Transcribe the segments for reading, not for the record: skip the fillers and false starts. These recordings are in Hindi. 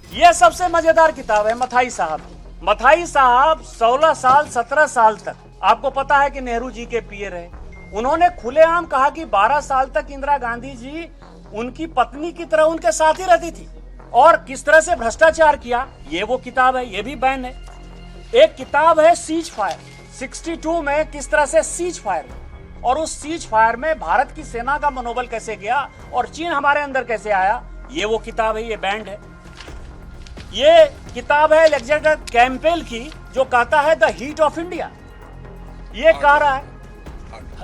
ये सबसे मजेदार किताब है मथाई साहब। मथाई साहब 16 साल 17 साल तक, आपको पता है कि नेहरू जी के पीए रहे। उन्होंने खुलेआम कहा कि 12 साल तक इंदिरा गांधी जी उनकी पत्नी की तरह उनके साथ ही रहती थी, और किस तरह से भ्रष्टाचार किया, ये वो किताब है, ये भी बैन है। एक किताब है सीज फायर, 62 में किस तरह से सीज फायर, और उस सीज फायर में भारत की सेना का मनोबल कैसे गया और चीन हमारे अंदर कैसे आया, ये वो किताब है, ये बैंड है। ये किताब है अलेक्जेंडर कैंपेल की, जो कहता है द हीट ऑफ इंडिया। ये कह रहा है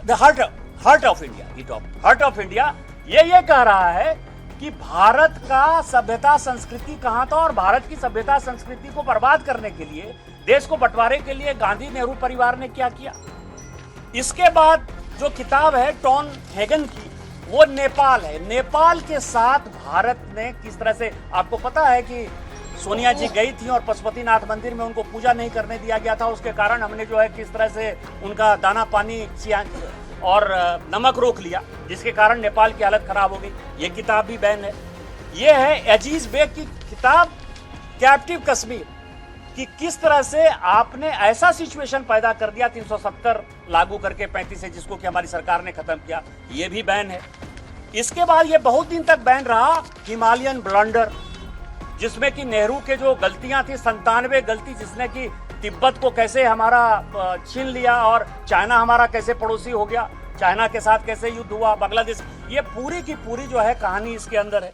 the heart of India, heart of India. ये कह रहा है कि भारत का सभ्यता संस्कृति कहां था, और भारत की सभ्यता संस्कृति को बर्बाद करने के लिए, देश को बंटवारे के लिए गांधी नेहरू परिवार ने क्या किया। इसके बाद जो किताब है टॉन हेगन की, वो नेपाल है। नेपाल के साथ भारत ने किस तरह से, आपको पता है कि सोनिया जी गई थी और पशुपतिनाथ मंदिर में उनको पूजा नहीं करने दिया गया था, उसके कारण हमने जो है किस तरह से उनका दाना पानी और नमक रोक लिया, जिसके कारण नेपाल की हालत खराब हो गई। ये किताब भी बैन है। ये है अजीज बेग की किताब कैप्टिव कश्मीर, कि किस तरह से आपने ऐसा सिचुएशन पैदा कर दिया 370 लागू करके 35 से, जिसको कि हमारी सरकार ने खत्म किया, ये भी बैन है। इसके बाद ये बहुत दिन तक बैन रहा हिमालयन ब्लंडर, जिसमें कि नेहरू के जो गलतियां थी, 97 गलती, जिसने कि तिब्बत को कैसे हमारा छीन लिया और चाइना हमारा कैसे पड़ोसी हो गया, चाइना के साथ कैसे युद्ध हुआ, बांग्लादेश, ये पूरी की पूरी जो है कहानी इसके अंदर है।